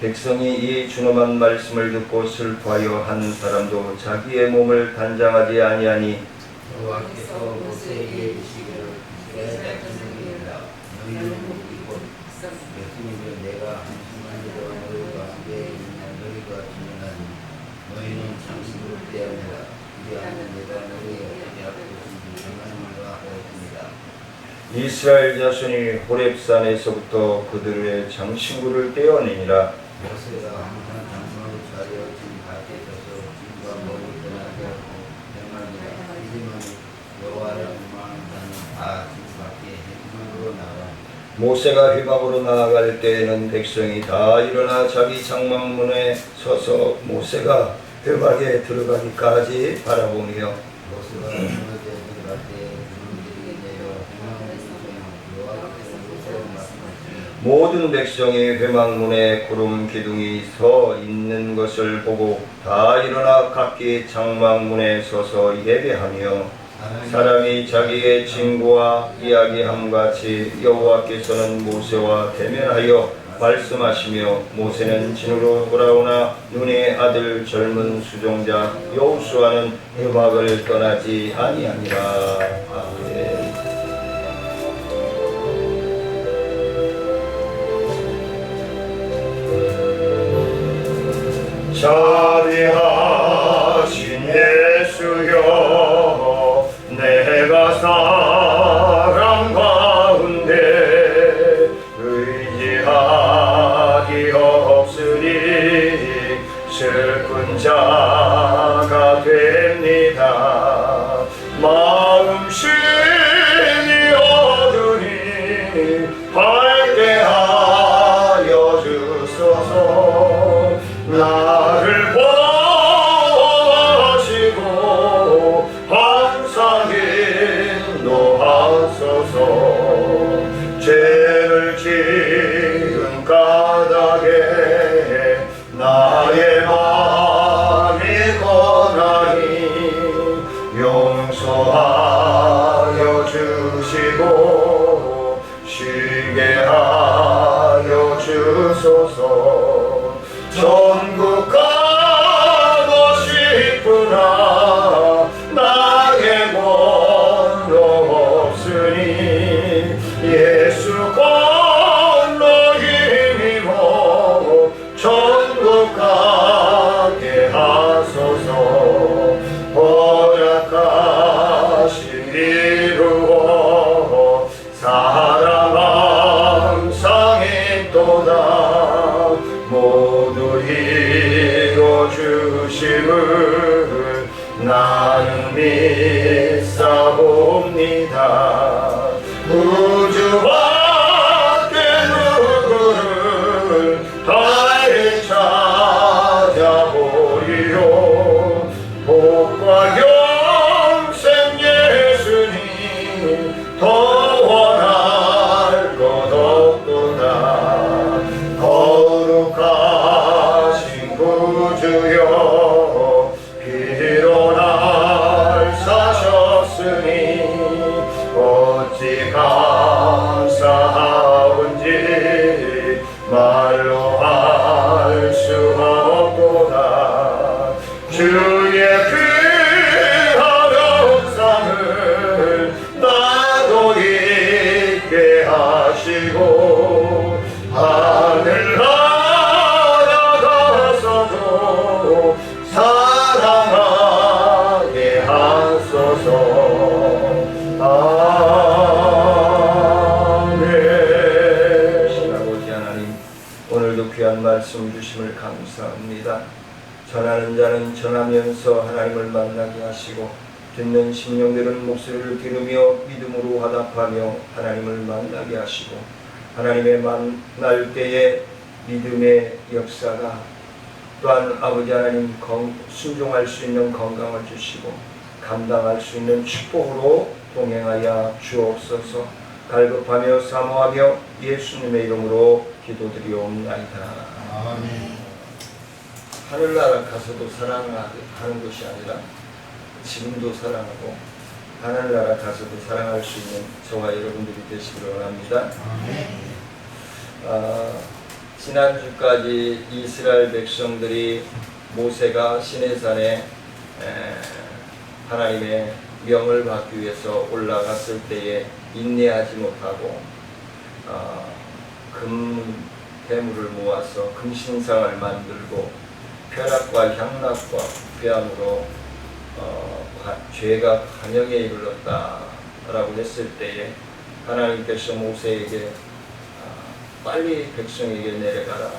백성이 이 준엄한 말씀을 듣고 슬퍼하여 한 사람도 자기의 몸을 단장하지 아니하니 여호와께서 모세에게 이르시기를 내 백성이라 너희는 이곳 백성이면 내가 한순간에도 너희와 함께 있는 너희가 지내나니 너희는 장식으로 떼어내라. 이리하면 내가 너희에게 앞에서 정하노라 하였습니다. 이스라엘 자손이 호렙산에서부터 그들의 장신구를 떼어내니라. 모세가 항상 장막을 차려 진 밖에 서서 진과 머리 떠나게 하고 행하니라. 이름은 여호와를 원망하는 자는 다 진 밖에 행망으로 나가. 모세가 회막으로 나아갈 때에는 백성이 다 일어나 자기 장막문에 서서 모세가 회막에 들어가기까지 바라보며 모세가 장막에 들어갈 때 구름들이 내려 행함을 보며 여호와께서 모세를 말씀하시니 모든 백성이 회막문에 구름 기둥이 서 있는 것을 보고 다 일어나 각기 장막문에 서서 예배하며 사람이 자기의 친구와 이야기함같이 여호와께서는 모세와 대면하여 말씀하시며 모세는 진으로 돌아오나 눈의 아들 젊은 수종자 여호수아는 회막을 떠나지 아니하니라. 아멘. 자비하신 예수여, 내가 사랑 가운데 의지하기 없으니 슬픈 자가 됩니다. 마음 심히 어두니 밝게 하여 주소서. 나를 보호하시고 항상 인도하소서. 죄를 지은 까닭에 나의 마음이 고나니 용서하여 주시고 쉬게 하여 주소서. 천국 가고 싶으나 나의 권로 없으니 예수 권로 힘입어 천국 가게 하소서. 허락하신 이루어 사랑 항상 있도다. 모두 이루어주심을 나는 믿사옵니다. 우주 밖에 누구를 다시 찾아보리요. 복과 영생 예수님 더 원할 것 없도다. 거룩하신 구주여, 피로 날 사셨으니 어찌 감사하온지 말로 할 수 없도다. 주의 귀한 영상을 나도 있게 하시고 하늘 날아가서도 사랑하게 하소서. 아멘. 신아버지 하나님, 오늘도 귀한 말씀 주심을 감사합니다. 전하는 자는 전하면서 하나님을 만나게 하시고 듣는 심령들은 목소리를 들으며 믿음으로 화답하며 하나님을 만나게 하시고 하나님의 만날 때에 믿음의 역사가 또한 아버지 하나님 순종할 수 있는 건강을 주시고 감당할 수 있는 축복으로 동행하여 주옵소서. 갈급하며 사모하며 예수님의 이름으로 기도드리옵나이다. 아멘. 하늘나라 가서도 사랑하는 것이 아니라 지금도 사랑하고 하늘나라 가서도 사랑할 수 있는 저와 여러분들이 되시기를 원합니다. 지난주까지 이스라엘 백성들이 모세가 시내산에 하나님의 명을 받기 위해서 올라갔을 때에 인내하지 못하고 금 대물을 모아서 금신상을 만들고 쾌락과 향락과 부패함으로 죄가 간영에 이르렀다라고 했을 때에 하나님께서 모세에게 빨리 백성에게 내려가라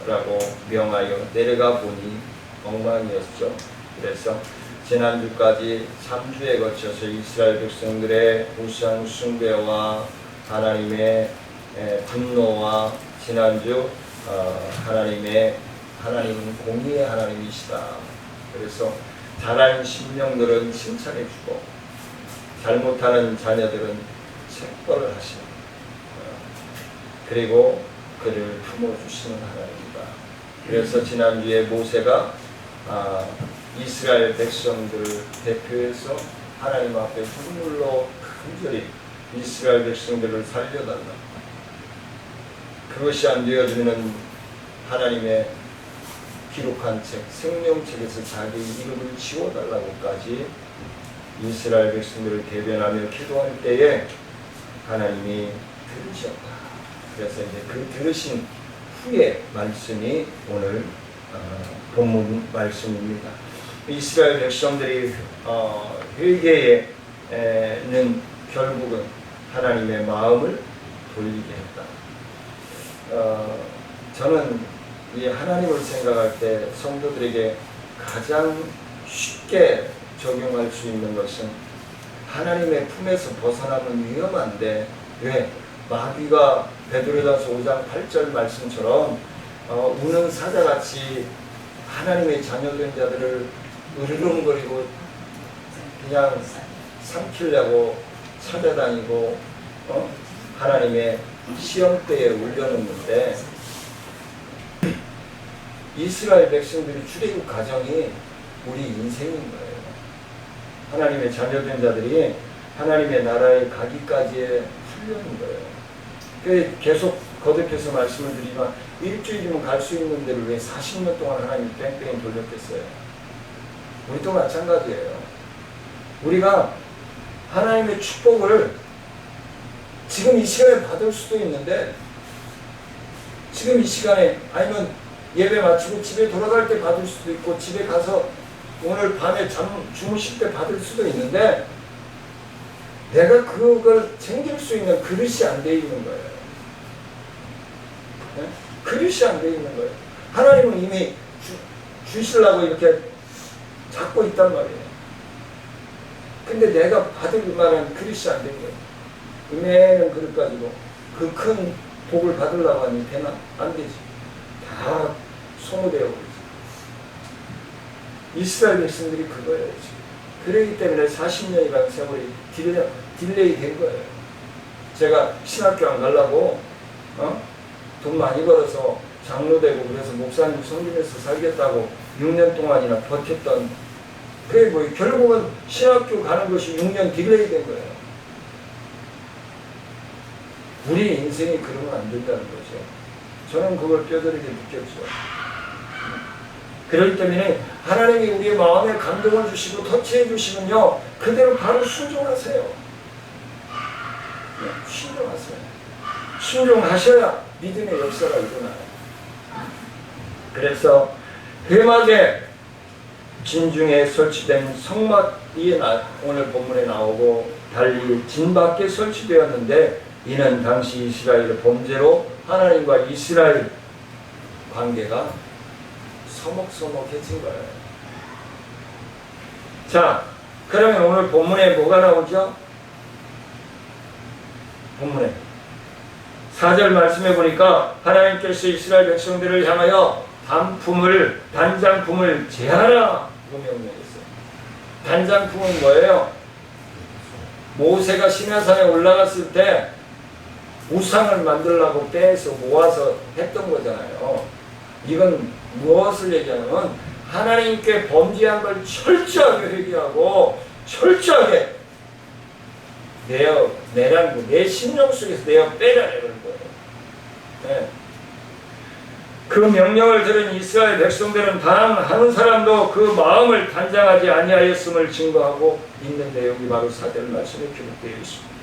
라고 명하여 내려가 보니 엉망이었죠. 그래서 지난주까지 3주에 거쳐서 이스라엘 백성들의 우상 숭배와 하나님의 분노와 지난주 하나님은 공의의 하나님이시다. 그래서 잘하는 심령들은 칭찬해주고 잘못하는 자녀들은 책벌을 하시는 그리고 그를 품어주시는 하나님이다. 그래서 지난주에 모세가 이스라엘 백성들을 대표해서 하나님 앞에 눈물로 간절히 이스라엘 백성들을 살려달라. 그것이 안 되어지면 하나님의 기록한 책, 생명책에서 자기 이름을 지워달라고까지 이스라엘 백성들을 대변하며 기도할 때에 하나님이 들으셨다. 그래서 이제 그 들으신 후의 말씀이 오늘 본문 말씀입니다. 이스라엘 백성들이 회개에는 결국은 하나님의 마음을 돌리게 했다. 저는 이 하나님을 생각할 때 성도들에게 가장 쉽게 적용할 수 있는 것은 하나님의 품에서 벗어나면 위험한데 왜? 마귀가 베드로전서 5장 8절 말씀처럼 우는 사자같이 하나님의 자녀된 자들을 으르렁거리고 그냥 삼키려고 찾아다니고 하나님의 시험대에 올려놓는데 이스라엘 백성들이 출애굽 과정이 우리 인생인 거예요. 하나님의 자녀된 자들이 하나님의 나라에 가기까지의 훈련인 거예요. 계속 거듭해서 말씀을 드리지만 일주일이면 갈 수 있는 데를 왜 40년 동안 하나님이 뺑뺑이 돌렸겠어요? 우리도 마찬가지예요. 우리가 하나님의 축복을 지금 이 시간에 받을 수도 있는데 지금 이 시간에 아니면 예배 마치고 집에 돌아갈 때 받을 수도 있고 집에 가서 오늘 밤에 주무실 때 받을 수도 있는데 내가 그걸 챙길 수 있는 그릇이 안 돼 있는 거예요. 네? 그릇이 안 돼 있는 거예요. 하나님은 이미 주시려고 이렇게 잡고 있단 말이에요. 근데 내가 받을 만한 그릇이 안 된 거예요. 이매는 그릇 가지고 그 큰 복을 받으려고 하니 되나? 안 되지. 다 소모되어 버리지. 이스라엘 백성들이 그거예요. 지금. 그러기 때문에 40년이라는 세월이 딜레이 된 거예요. 제가 신학교 안 가려고 돈 많이 벌어서 장로 되고 그래서 목사님 섬기면서 살겠다고 6년 동안이나 버텼던 그게 뭐 결국은 신학교 가는 것이 6년 딜레이 된 거예요. 우리 인생이 그러면 안 된다는 거죠. 저는 그걸 뼈저리게 느꼈죠. 그렇기 때문에 하나님이 우리의 마음에 감동을 주시고 터치해 주시면요 그대로 바로 순종하세요. 순종하세요. 순종하셔야 믿음의 역사가 일어나요. 그래서 회막에 진중에 설치된 성막이 오늘 본문에 나오고 달리 진 밖에 설치되었는데 이는 당시 이스라엘의 범죄로 하나님과 이스라엘 관계가 서먹서먹해진 거예요. 자, 그러면 오늘 본문에 뭐가 나오죠? 본문에 4절 말씀해 보니까 하나님께서 이스라엘 백성들을 향하여 단장품을 제하라 고 명령했어요. 단장품은 뭐예요? 모세가 시내산에 올라갔을 때 우상을 만들려고 떼서 모아서 했던 거잖아요. 이건 무엇을 얘기하냐면 하나님께 범죄한 걸 철저하게 회개하고 철저하게 내 심령 속에서 내어 빼라는 거예요. 네. 그 명령을 들은 이스라엘 백성들은 단 한 사람도 그 마음을 단장하지 아니하였음을 증거하고 있는 내용이 바로 사절 말씀에 기록되어 있습니다.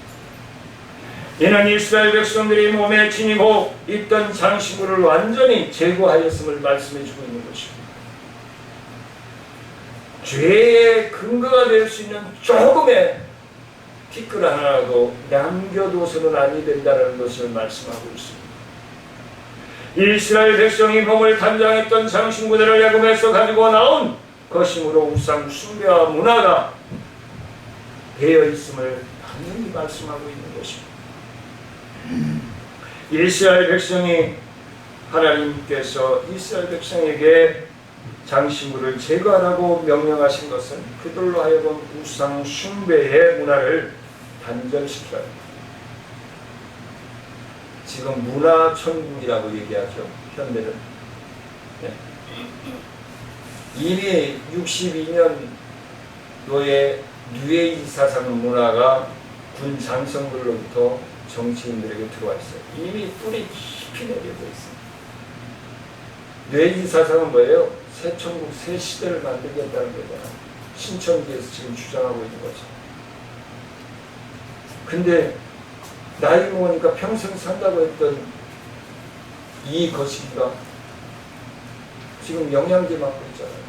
이는 이스라엘 백성들이 몸에 지니고 있던 장식물을 완전히 제거하였음을 말씀해 주고 있는 것입니다. 죄의 근거가 될 수 있는 조금의 티끌 하나라도 남겨둬서는 아니 된다는 것을 말씀하고 있습니다. 이스라엘 백성이 몸을 단장했던 장신구들을 애굽에서 가지고 나온 것이므로 우상 숭배와 문화가 되어 있음을 당연히 말씀하고 있는 것입니다. 이스라엘 백성이 하나님께서 이스라엘 백성에게 장신구를 제거하라고 명령하신 것은 그들로 하여금 우상 숭배의 문화를 단절시켜야 합니다. 지금 문화천국이라고 얘기하죠. 현대는. 네. 이미 62년도에 뉴에이지 사상 문화가 군 장성들로부터 정치인들에게 들어와 있어요. 이미 뿌리 깊이 내려져 있습니다. 뉴에이지 사상은 뭐예요? 새 천국, 새 시대를 만들겠다는 거잖아요. 신천지에서 지금 주장하고 있는 거죠. 근데 나이 먹으니까 평생 산다고 했던 이 거시기가 지금 영양제 맞고 있잖아요.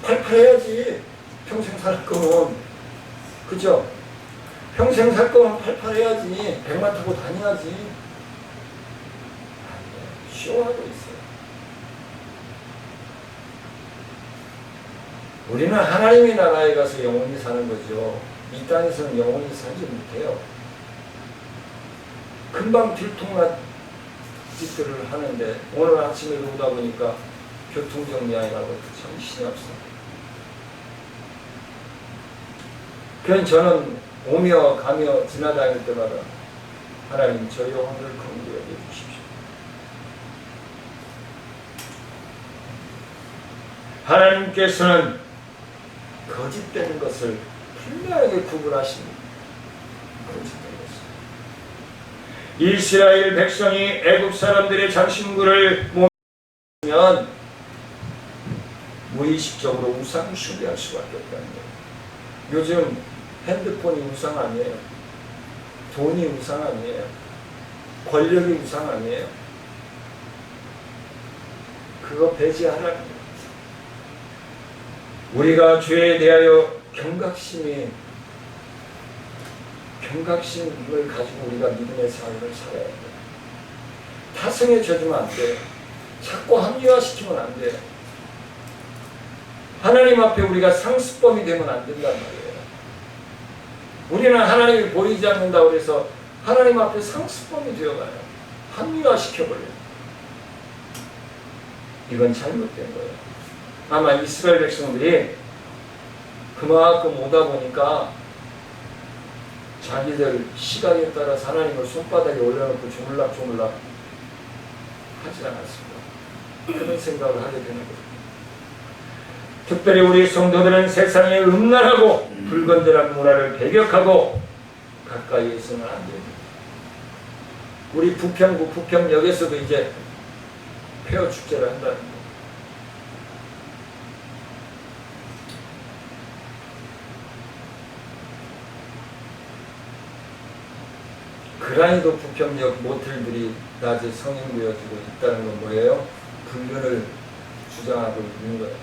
팔팔해야지. 평생 살 거면. 그죠? 평생 살 거면 팔팔해야지. 백마 타고 다녀야지. 쇼하고 있어요. 우리는 하나님의 나라에 가서 영원히 사는 거죠. 이 땅에서는 영원히 살지 못해요. 금방 들통난 짓들을 하는데 오늘 아침에 오다 보니까 교통정리하느라고 정신이 없어. 그래서 저는 오며 가며 지나다닐 때마다 하나님 저 영혼을 긍휼히 여겨주십시오. 하나님께서는 거짓된 것을 분명하게 구분하십니다. 거짓된 것을. 이스라엘 백성이 애굽 사람들의 장신구를 모으면 무의식적으로 우상 숭배할 수밖에 없다는 거예요. 요즘 핸드폰이 우상 아니에요. 돈이 우상 아니에요. 권력이 우상 아니에요. 그거 배제하라는 거예요. 우리가 죄에 대하여 경각심을 가지고 우리가 믿음의 삶을 살아야 돼요. 타성에 젖으면 안 돼요. 자꾸 합리화시키면 안 돼요. 하나님 앞에 우리가 상습범이 되면 안 된단 말이에요. 우리는 하나님이 보이지 않는다고 해서 하나님 앞에 상습범이 되어가요. 합리화시켜버려요. 이건 잘못된 거예요. 아마 이스라엘 백성들이 그만큼 오다 보니까 자기들 시각에 따라서 하나님을 손바닥에 올려놓고 조물락조물락 하지 않았습니다. 그런 생각을 하게 되는 거예요. 특별히 우리 성도들은 세상의 음란하고 불건전한 문화를 배격하고 가까이 있으면 안 됩니다. 우리 부평구 부평역에서도 이제 폐허 축제를 한다는 거예요. 그라니도 부평역 모텔들이 낮에 성행되어지고 있다는 건 뭐예요? 불륜을 주장하고 있는 거예요.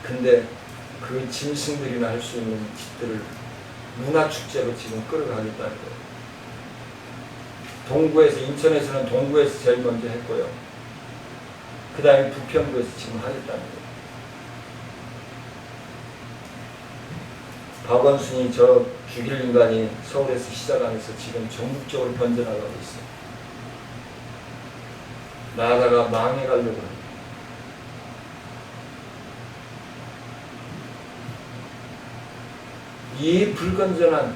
근데 그 짐승들이나 할 수 있는 짓들을 문화축제로 지금 끌어가겠다는 거예요. 동구에서, 인천에서는 동구에서 제일 먼저 했고요. 그 다음에 부평구에서 지금 하겠다는 거예요. 박원순이 저 죽일 인간이 서울에서 시작하면서 지금 전국적으로 번져나가고 있어요. 나라가 망해가려고 합니다. 이 불건전한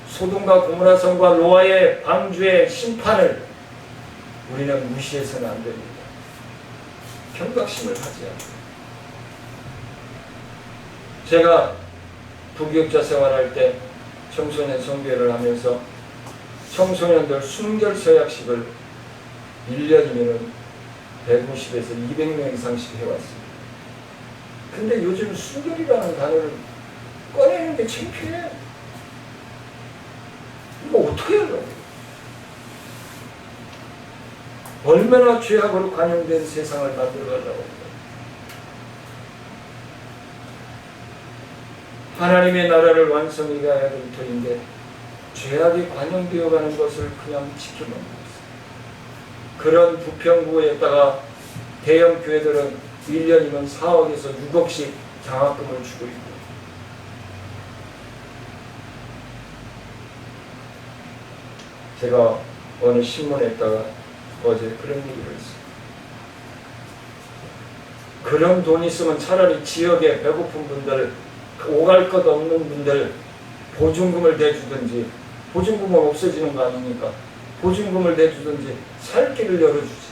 소돔과 고모라 성과 노아의 방주의 심판을 우리는 무시해서는 안 됩니다. 경각심을 가져야 합니다. 제가 부교육자 생활할 때 청소년 성교회를 하면서 청소년들 순결 서약식을 1년이면 150에서 200명 이상씩 해왔습니다. 근데 요즘 순결이라는 단어를 꺼내는 게 창피해. 이거 어떻게 하려고? 얼마나 죄악으로 관용된 세상을 만들어가려고 합니다. 하나님의 나라를 완성히 가야 될 터인데 죄악이 관용되어 가는 것을 그냥 지켜만 보고 있어요. 그런 부평구에다가 대형 교회들은 1년이면 4억에서 6억씩 장학금을 주고 있고, 제가 어느 신문에다가 어제 그런 얘기를 했어요. 그런 돈 있으면 차라리 지역에 배고픈 분들, 오갈 것 없는 분들 보증금을 대주든지, 보증금은 없어지는 거 아니니까 보증금을 대주든지 살 길을 열어주지.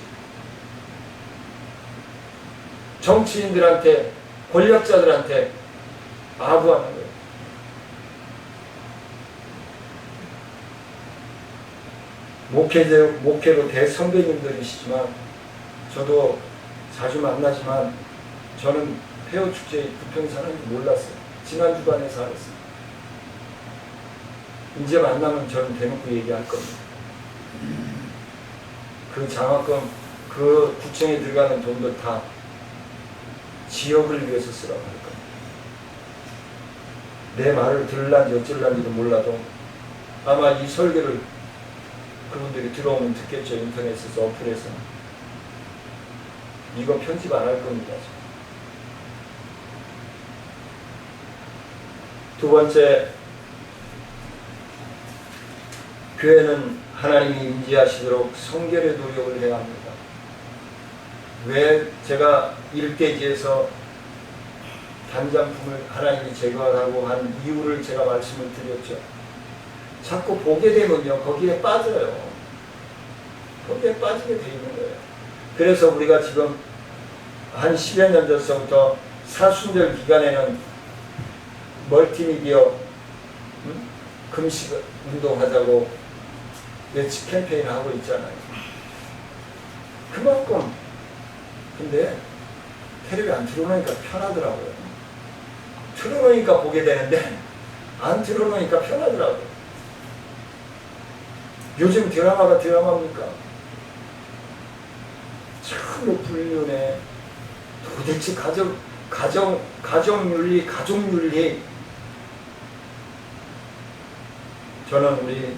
정치인들한테, 권력자들한테 아부하는 거예요. 목회로 대선배님들이시지만, 저도 자주 만나지만 저는 폐허축제에 부평에 사는지 몰랐어요. 지난 주간에 살았어요. 이제 만나면 저는 대놓고 얘기할 겁니다. 그 장학금, 그 구청에 들어가는 돈들 다 지역을 위해서 쓰라고 할 겁니다. 내 말을 들을란지 어쩔란지도 몰라도 아마 이 설교를 그분들이 들어오면 듣겠죠. 인터넷에서, 어플에서. 이거 편집 안 할 겁니다. 두 번째, 교회는 하나님이 임재하시도록 성결의 노력을 해야 합니다. 왜 제가 일대지에서 단장품을 하나님이 제거하라고 한 이유를 제가 말씀을 드렸죠. 자꾸 보게 되면요, 거기에 빠져요. 거기에 빠지게 돼 있는 거예요. 그래서 우리가 지금 한 10여 년 전서부터 사순절 기간에는 멀티미디어 금식 운동하자고 며칠 캠페인을 하고 있잖아요. 그만큼. 근데 텔레비 안 틀어놓으니까 편하더라고요. 틀어놓으니까 보게 되는데 안 틀어놓으니까 편하더라고요. 요즘 드라마가 드라마입니까? 참 불륜해. 도대체 가정윤리, 가족윤리. 저는 우리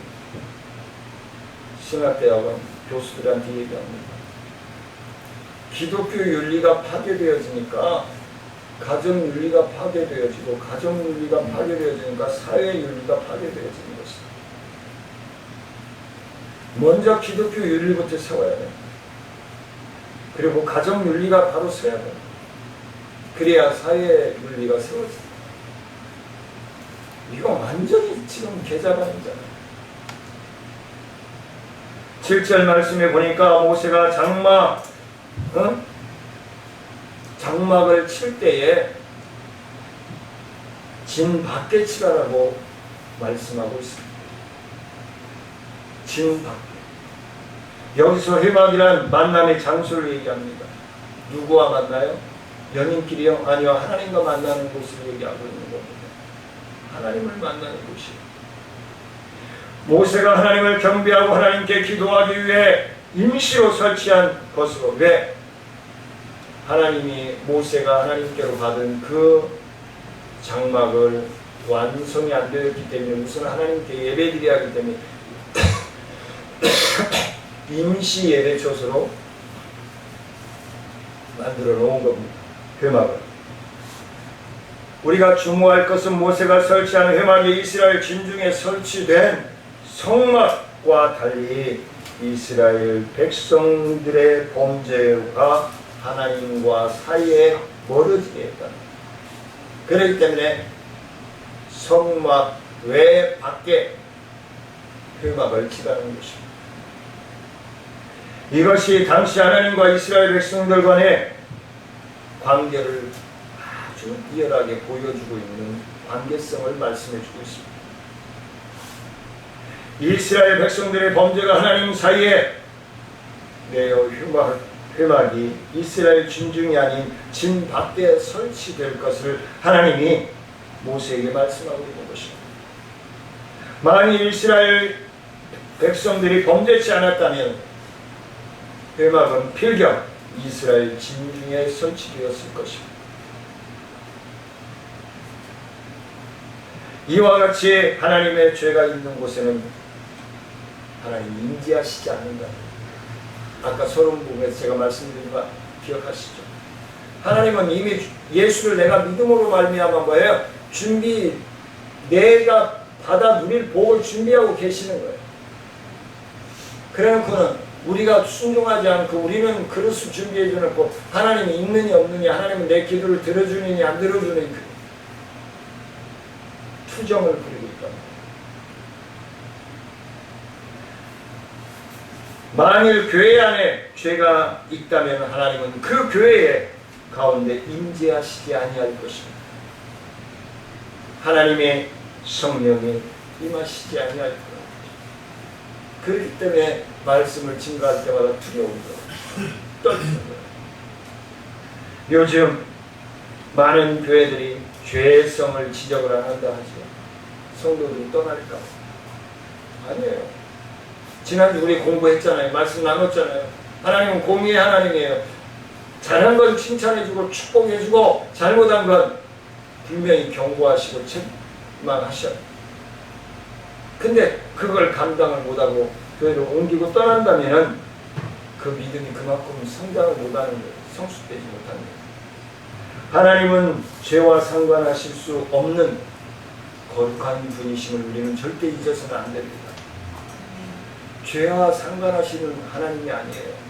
신학대학원 교수들한테 얘기합니다. 기독교 윤리가 파괴되어지니까 가정윤리가 파괴되어지고, 가정윤리가 파괴되어지니까 사회윤리가 파괴되어지는 것이다. 먼저 기독교 윤리부터 세워야 돼. 그리고 가정윤리가 바로 서야 돼. 그래야 사회윤리가 세워진다. 이거 완전히 지금 계자반이잖아요. 7절 말씀에 보니까 모세가 장막을 칠 때에 진 밖에 치라라고 말씀하고 있습니다. 진 밖에. 여기서 회막이란 만남의 장소를 얘기합니다. 누구와 만나요? 연인끼리요? 아니요, 하나님과 만나는 곳을 얘기하고 있는 겁니다. 하나님을 만나는 곳이에요. 모세가 하나님을 경배하고 하나님께 기도하기 위해 임시로 설치한 것으로. 왜? 하나님이 모세가 하나님께로 받은 그 장막을 완성이 안 되었기 때문에, 우선 하나님께 예배드려야 하기 때문에 임시 예배처소로 만들어 놓은 겁니다. 회막을. 우리가 주목할 것은 모세가 설치한 회막이 이스라엘 진중에 설치된 성막과 달리 이스라엘 백성들의 범죄가 하나님과 사이에 멀어지게 했다. 그렇기 때문에 성막 외 밖에 회막을 치라는 것입니다. 이것이 당시 하나님과 이스라엘 백성들 간의 관계를 아주 리얼하게 보여주고 있는 관계성을 말씀해 주고 있습니다. 이스라엘 백성들의 범죄가 하나님 사이에 내어 회막이 이스라엘 진중이 아닌 진 밖에 설치될 것을 하나님이 모세에게 말씀하고 있는 것입니다. 만일 이스라엘 백성들이 범죄치 않았다면 회막은 필경 이스라엘 진중에 설치되었을 것입니다. 이와 같이 하나님의 죄가 있는 곳에는 하나님 임재하시지 않는다. 아까 서론부에서 제가 말씀드린 거 기억하시죠? 하나님은 이미 예수를 내가 믿음으로 말미암아 뭐예요? 내가 받아 누릴 복을 준비하고 계시는 거예요. 그래놓고는 우리가 순종하지 않고 우리는 그릇을 준비해 주놓고 하나님이 있느냐 없느냐, 하나님은 내 기도를 들어주느니 안 들어주느니 투정을 부리고 있다. 만일 교회 안에 죄가 있다면 하나님은 그 교회 가운데 임재하시지 아니할 것입니다. 하나님의 성령이 임하시지 아니할 것입니다. 그렇기 때문에 말씀을 증거할 때마다 두려운 거예요. 떨리는 거예요. 요즘 많은 교회들이 죄성을 지적을 안 한다 하죠. 성도들이 떠날까? 아니에요. 지난주 우리 공부했잖아요. 말씀 나눴잖아요. 하나님은 공의의 하나님이에요. 잘한 건 칭찬해주고 축복해주고 잘못한 건 분명히 경고하시고 책망하셔요. 근데 그걸 감당을 못하고 교회를 옮기고 떠난다면 그 믿음이 그만큼 성장을 못하는 거예요. 성숙되지 못하는 거예요. 하나님은 죄와 상관하실 수 없는 거룩한 분이심을 우리는 절대 잊어서는 안 됩니다. 죄와 상관하시는 하나님이 아니에요.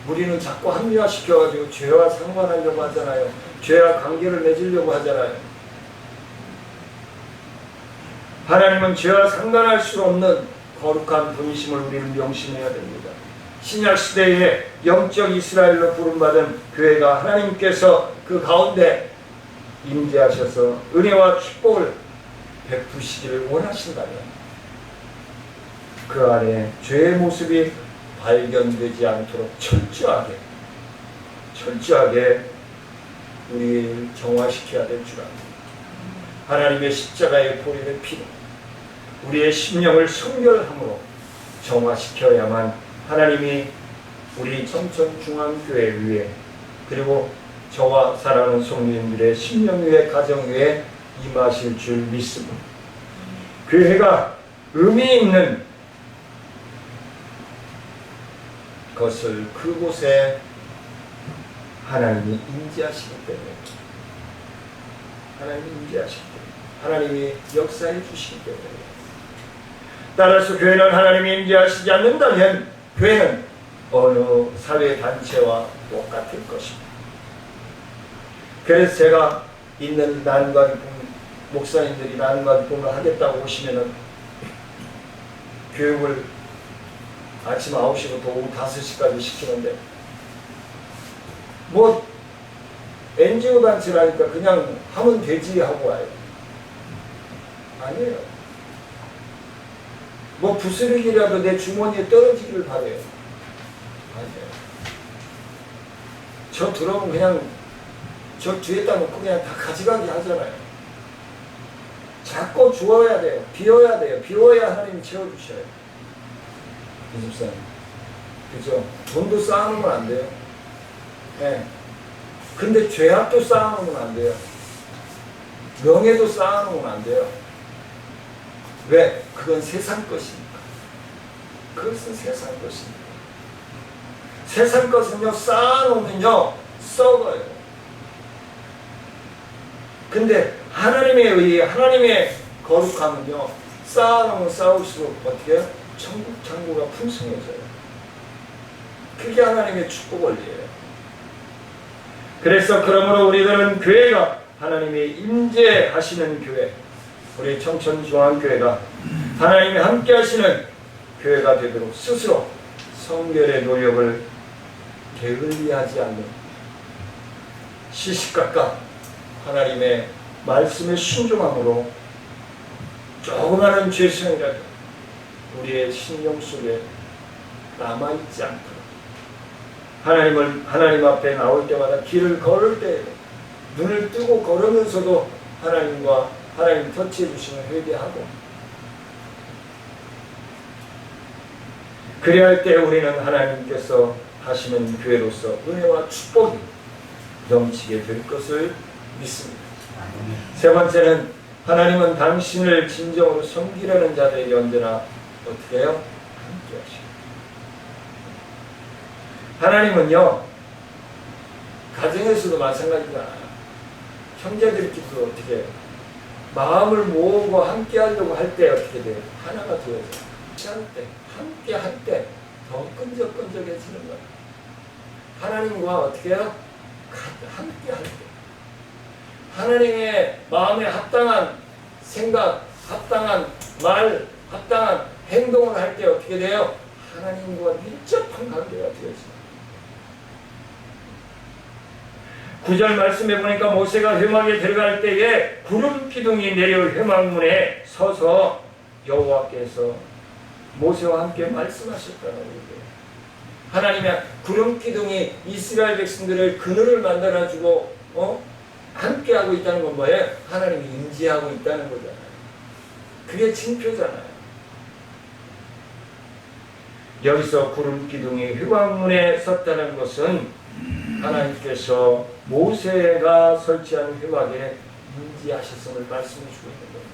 우리는 자꾸 합리화시켜가지고 죄와 상관하려고 하잖아요. 죄와 관계를 맺으려고 하잖아요. 하나님은 죄와 상관할 수 없는 거룩한 분이심을 우리는 명심해야 됩니다. 신약시대에 영적 이스라엘로 부름받은 교회가 하나님께서 그 가운데 임재하셔서 은혜와 축복을 베푸시기를 원하신다면 그 안에 죄의 모습이 발견되지 않도록 철저하게 우리를 정화시켜야 될 줄 압니다. 하나님의 십자가의 보혈의 피로 우리의 심령을 성결함으로 정화시켜야만 하나님이 우리 청천중앙교회 위에 그리고 저와 사랑하는 성도님들의 심령 위에 가정 위에 임하실 줄 믿습니다. 교회가 의미 있는 것을 그곳에 하나님이 임재하시기 때문에 하나님이 역사해 주시기 때문에 따라서 교회는 하나님이 임재하시지 않는다면 교회는 어느 사회단체와 똑같을 것입니다. 그래서 제가 있는 난관 목사님들이 난관 부흥을 하겠다고 오시면은 교육을 아침 9시부터 오후 5시까지 시키는데 뭐 NGO 단체라니까 그냥 하면 되지 하고 와요. 아니에요. 뭐 부스러기라도 내 주머니에 떨어지기를 바래요. 아니에요. 저 들어오면 그냥 저 뒤에다 놓고 그냥 다 가져가게 하잖아요. 자꾸 주어야 돼요. 비워야 돼요. 비워야 하나님이 채워주셔요. 이집사님. 그죠? 돈도 쌓아놓으면 안 돼요. 네. 근데 죄악도 쌓아놓으면 안 돼요. 명예도 쌓아놓으면 안 돼요. 왜? 그건 세상 것이니까. 그것은 세상 것이니까. 세상 것은요, 쌓아놓으면요, 썩어요. 근데 하나님의 의에, 하나님의 거룩함은요, 쌓아놓으면 쌓을수록 어떻게 해요? 천국 창고가 풍성해져요. 그게 하나님의 축복 원리예요. 그래서 그러므로 우리들은 교회가 하나님의 임재하시는 교회, 우리 청천중앙교회가 하나님이 함께 하시는 교회가 되도록 스스로 성결의 노력을 게을리하지 않는 시시각각 하나님의 말씀에 순종함으로 조그마한 죄성이라도 우리의 신령 속에 남아있지 않도록 하나님 앞에 나올 때마다 길을 걸을 때 눈을 뜨고 걸으면서도 하나님과 하나님 터치해 주시면 회개하고, 그래야 할 때 우리는 하나님께서 하시는 교회로서 은혜와 축복이 넘치게 될 것을 믿습니다. 세 번째는 하나님은 당신을 진정으로 섬기려는 자들에게 언제나 어떻게 해요? 함께 하시고, 하나님은요 가정에서도 마찬가지잖아요. 형제들끼리도 어떻게 해요? 마음을 모으고 함께 하려고 할 때 어떻게 돼요? 하나가 되어져요. 함께 할 때 더 끈적끈적해지는 거예요. 하나님과 어떻게 해요? 함께 할 때 하나님의 마음에 합당한 생각, 합당한 말, 합당한 행동을 할 때 어떻게 돼요? 하나님과 밀접한 관계가 되어져요. 9절 말씀해 보니까 모세가 회막에 들어갈 때에 구름 기둥이 내려 회막문에 서서 여호와께서 모세와 함께 말씀하셨다는 거예요. 하나님의 구름 기둥이 이스라엘 백성들을 그늘을 만들어주고 함께하고 있다는 건 뭐예요? 하나님이 임재하고 있다는 거잖아요. 그게 징표잖아요. 여기서 구름 기둥이 회막문에 섰다는 것은 하나님께서 모세가 설치한 회막에 임재하셨음을 말씀해 주고 있는 겁니다.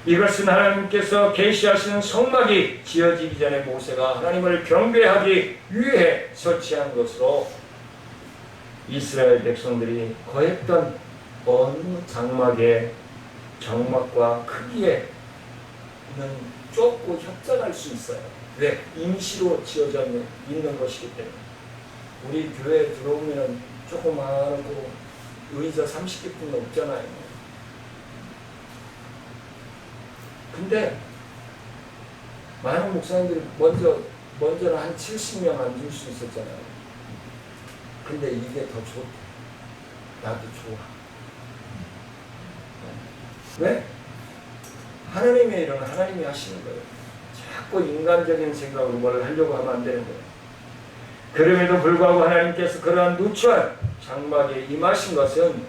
이것은 하나님께서 계시하시는 성막이 지어지기 전에 모세가 하나님을 경배하기 위해 설치한 것으로 이스라엘 백성들이 거했던 어느 장막의 정막과 크기에는 좁고 협착할 수 있어요. 왜? 임시로 지어져 있는 것이기 때문에. 우리 교회에 들어오면 조그마하고 의자 30개뿐이 없잖아요. 근데 많은 목사님들이 먼저는 한 70명 앉을 수 있었잖아요. 근데 이게 더 좋다. 나도 좋아. 왜? 하나님의 일은 하나님이 하시는 거예요. 자꾸 인간적인 생각으로 뭘 하려고 하면 안 되는 거예요. 그럼에도 불구하고 하나님께서 그러한 누추한 장막에 임하신 것은,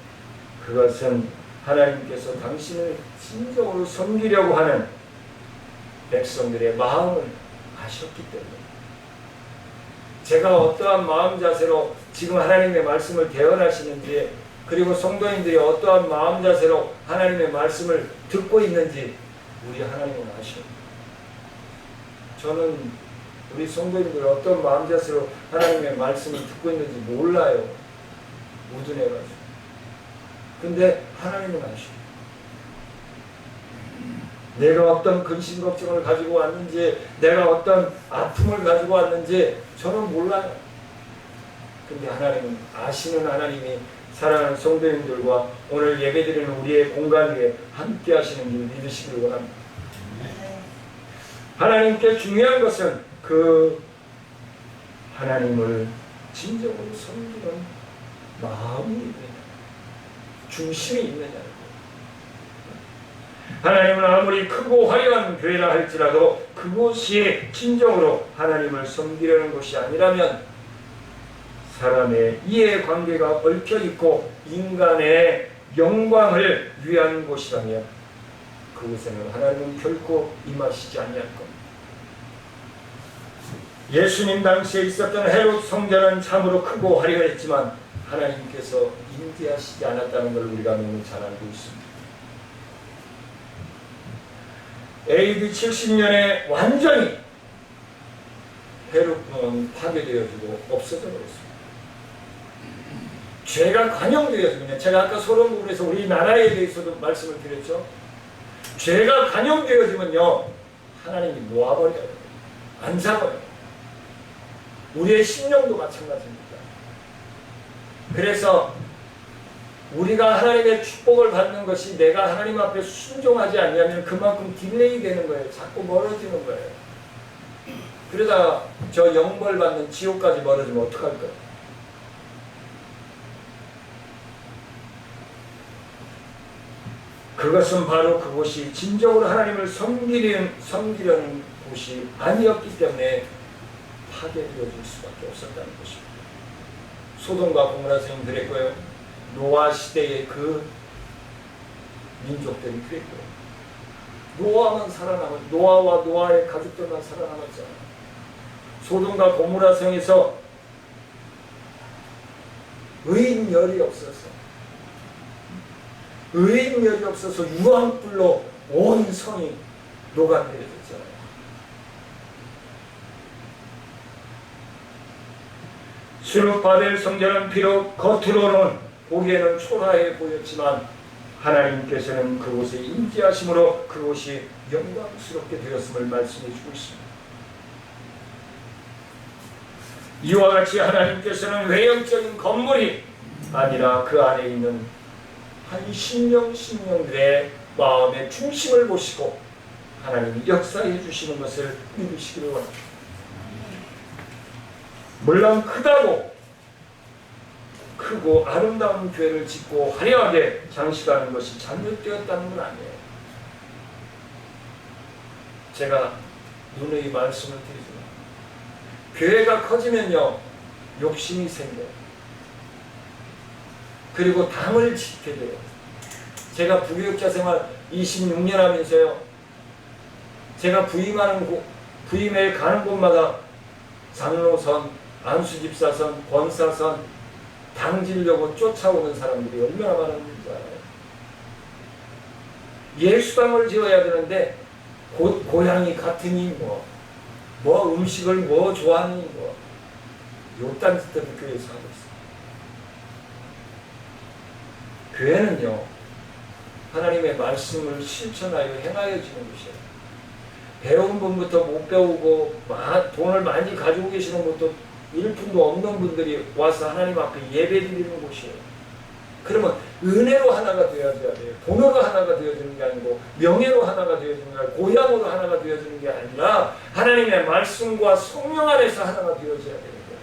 그것은 하나님께서 당신을 진정으로 섬기려고 하는 백성들의 마음을 아셨기 때문에, 제가 어떠한 마음 자세로 지금 하나님의 말씀을 대언하시는지, 그리고 성도님들이 어떠한 마음 자세로 하나님의 말씀을 듣고 있는지 우리 하나님은 아셔요. 저는 우리 성도님들이 어떤 마음 자세로 하나님의 말씀을 듣고 있는지 몰라요. 우둔해가지고. 근데 하나님은 아셔요. 내가 어떤 근심 걱정을 가지고 왔는지, 내가 어떤 아픔을 가지고 왔는지 저는 몰라요. 근데 하나님은 아시는 하나님이 사랑하는 성도님들과 오늘 예배드리는 우리의 공간 위에 함께 하시는 줄 믿으시길 원합니다. 하나님께 중요한 것은 그 하나님을 진정으로 섬기는 마음이 있느냐, 중심이 있느냐. 하나님은 아무리 크고 화려한 교회라 할지라도 그곳이 진정으로 하나님을 섬기려는 것이 아니라면 사람의 이해관계가 얽혀있고 인간의 영광을 위한 곳이라면 그곳에는 하나님은 결코 임하시지 아니할 겁니다. 예수님 당시에 있었던 헤롯 성전은 참으로 크고 화려했지만 하나님께서 임재하시지 않았다는 걸 우리가 너무 잘 알고 있습니다. AD 70년에 완전히 헤롯궁은 파괴되어지고 없어져 버렸습니다. 죄가 관영되어지면, 제가 아까 소론부분에서 우리나라에 대해서도 말씀을 드렸죠. 죄가 관영되어지면요, 하나님이 놓아버려요. 안 잡아요. 우리의 심령도 마찬가지입니다. 그래서 우리가 하나님의 축복을 받는 것이 내가 하나님 앞에 순종하지 않냐면 그만큼 딜레이 되는 거예요. 자꾸 멀어지는 거예요. 그러다가 저 영벌 받는 지옥까지 멀어지면 어떡할까요? 그것은 바로 그곳이 진정으로 하나님을 섬기려는 곳이 아니었기 때문에 파괴되어질 수밖에 없었다는 것입니다. 소돔과 고모라 성이 그랬고요. 노아 시대의 그 민족들이 그랬고요. 노아만 살아남은, 노아와 노아의 가족들만 살아남았잖아요. 소돔과 고모라 성에서 의인열이 없어서 유황불로 온 성이 녹아내려졌잖아요. 수룹바벨 성전은 비록 겉으로는 보기에는 초라해 보였지만 하나님께서는 그곳에 임재하심으로 그곳이 영광스럽게 되었음을 말씀해 주고 있습니다. 이와 같이 하나님께서는 외형적인 건물이 아니라 그 안에 있는 한 신령들의 마음의 중심을 보시고 하나님이 역사해 주시는 것을 믿으시기를 원합니다. 물론 크고 아름다운 교회를 짓고 화려하게 장식하는 것이 잘못되었다는 건 아니에요. 제가 누누이 말씀을 드리지만 교회가 커지면요 욕심이 생겨요. 그리고 당을 짓게 돼요. 제가 부교육자 생활 26년 하면서요, 제가 부임에 가는 곳마다 장로선, 안수집사선, 권사선 당지려고 쫓아오는 사람들이 얼마나 많은지 알아요. 예수당을 지어야 되는데 고향이 같으니 뭐 음식을 뭐 좋아하니 요딴 짓들을 교회에서 하고 있어요. 교회는요 하나님의 말씀을 실천하여 행하여 지는 곳이에요. 배운 분부터 못 배우고 돈을 많이 가지고 계시는 분도 1푼도 없는 분들이 와서 하나님 앞에 예배드리는 곳이에요. 그러면 은혜로 하나가 되어야 돼요. 돈으로 하나가 되어지는 게 아니고 명예로 하나가 되어지는 게 아니고 고향으로 하나가 되어지는 게 아니라 하나님의 말씀과 성령 안에서 하나가 되어져야 되는 거예요.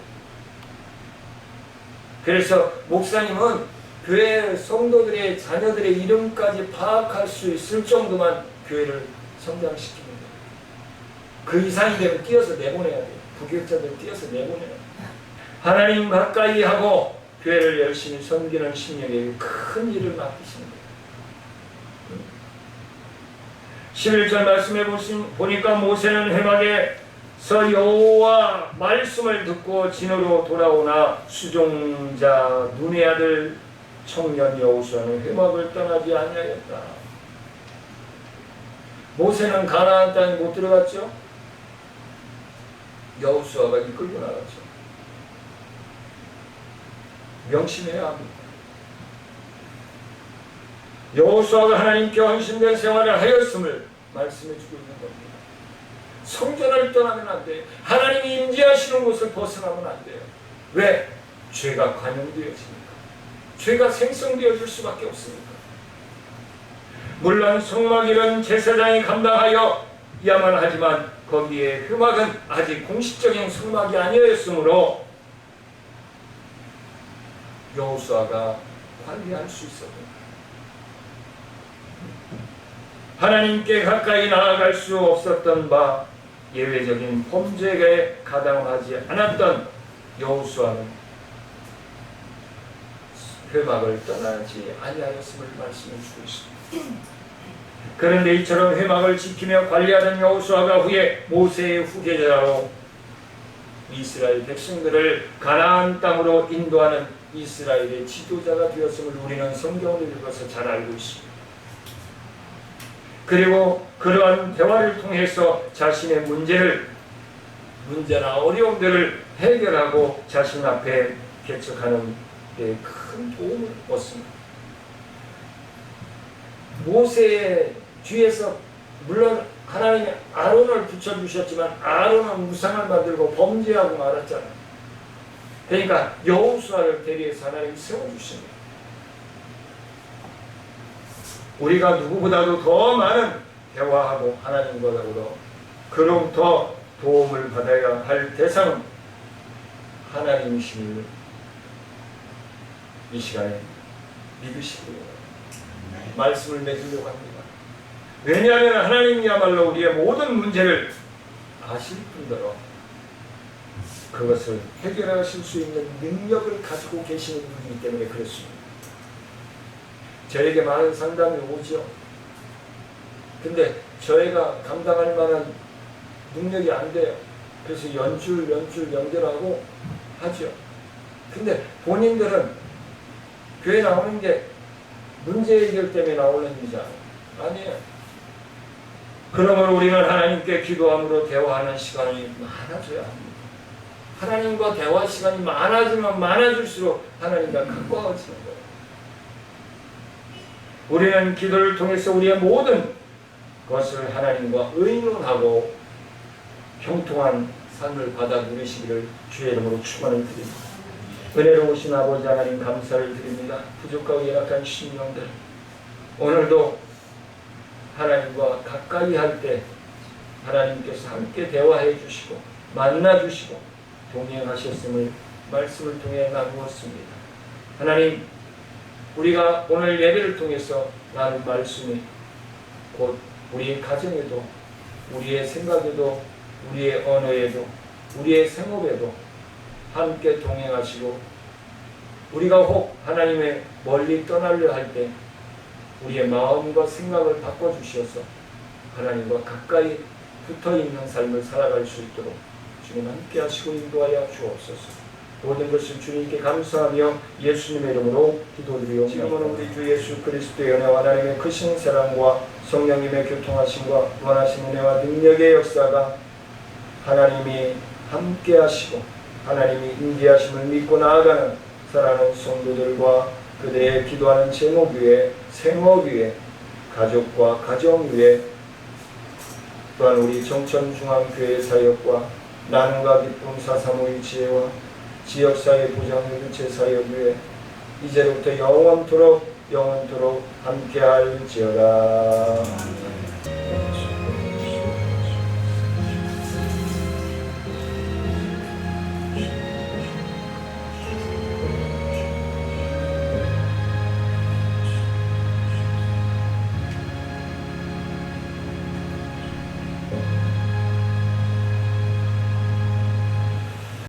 그래서 목사님은 교회 성도들의 자녀들의 이름까지 파악할 수 있을 정도만 교회를 성장시키는 거예요. 그 이상이 되면 뛰어서 내보내야 돼요. 부교육자들 뛰어서 내보내요. 하나님 가까이 하고 교회를 열심히 섬기는 심령에게 큰 일을 맡기시는 거예요. 11절 말씀해 보니까 모세는 회막에서 여호와 말씀을 듣고 진으로 돌아오나 수종자 눈의 아들 청년 여호수아는 회막을 떠나지 아니하였다. 모세는 가나안 땅에 못 들어갔죠. 여호수아가 이끌고 나갔죠. 명심해야 합니다. 여호수아가 하나님께 헌신된 생활을 하였음을 말씀해주고 있는 겁니다. 성전을 떠나면 안 돼요. 하나님이 임재하시는 곳을 벗어나면 안 돼요. 왜? 죄가 관용되어지니까. 죄가 생성되어질 수밖에 없으니까. 물론 성막일은 제사장이 감당하여 야만 하지만 거기에 회막은 아직 공식적인 성막이 아니었으므로 여호수아가 관리할 수 있었습니다. 하나님께 가까이 나아갈 수 없었던 바 예외적인 범죄에 가담하지 않았던 여호수아는 회막을 떠나지 아니하였음을 말씀해 주고 있습니다. 그런데 이처럼 회막을 지키며 관리하던 여호수아가 후에 모세의 후계자로 이스라엘 백성들을 가나안 땅으로 인도하는 이스라엘의 지도자가 되었음을 우리는 성경을 읽어서 잘 알고 있습니다. 그리고 그러한 대화를 통해서 자신의 문제나 어려움들을 해결하고 자신 앞에 개척하는 데 큰 도움을 얻습니다. 모세의 뒤에서 물론 하나님이 아론을 붙여주셨지만 아론은 우상을 만들고 범죄하고 말았잖아요. 그러니까 여호수아를 대리해서 하나님이 세워주십니다. 우리가 누구보다도 더 많은 대화하고 하나님보다도 그로부터 도움을 받아야 할 대상은 하나님이심을 이 시간에 믿으시고요. 말씀을 맺으려고 합니다. 왜냐하면 하나님이야말로 우리의 모든 문제를 아실 뿐더러 그것을 해결하실 수 있는 능력을 가지고 계시는 분이기 때문에 그렇습니다. 저에게 많은 상담이 오죠. 근데 저희가 감당할 만한 능력이 안 돼요. 그래서 연결하고 하죠. 근데 본인들은 교회 나오는 게 문제 해결 때문에 나오는 일이잖아요. 아니에요. 그러므로 우리는 하나님께 기도함으로 대화하는 시간이 많아져야 합니다. 하나님과 대화 시간이 많아지면 많아질수록 하나님과 가까워지는 거예요. 우리는 기도를 통해서 우리의 모든 것을 하나님과 의논하고 형통한 삶을 받아 누리시기를 주의 이름으로 축원을 드립니다. 은혜로우신 아버지 하나님 감사를 드립니다. 부족하고 열악한 심령들 오늘도 하나님과 가까이 할 때 하나님께서 함께 대화해 주시고 만나 주시고 동행하셨음을 말씀을 통해 나누었습니다. 하나님 우리가 오늘 예배를 통해서 나눈 말씀이 곧 우리의 가정에도 우리의 생각에도 우리의 언어에도 우리의 생업에도 함께 동행하시고 우리가 혹 하나님의 멀리 떠나려 할 때 우리의 마음과 생각을 바꿔주셔서 하나님과 가까이 붙어있는 삶을 살아갈 수 있도록 주님 함께 하시고 인도하여 주옵소서. 모든 것을 주님께 감사하며 예수님의 이름으로 기도드리옵나이다. 지금은 우리 주 예수 그리스도의 은혜와 하나님의 크신 사랑과 성령님의 교통하심과 원하신 은혜와 능력의 역사가 하나님이 함께 하시고 하나님이 인도하심을 믿고 나아가는 사랑하는 성도들과 그들의 기도하는 제목 위에 생업 위에 가족과 가정 위에 또한 우리 정천중앙교회 사역과 나눔과 기쁨 사사모의 지혜와 지역사회 보장유체 사역 위에 이제부터 영원토록 함께할지어다.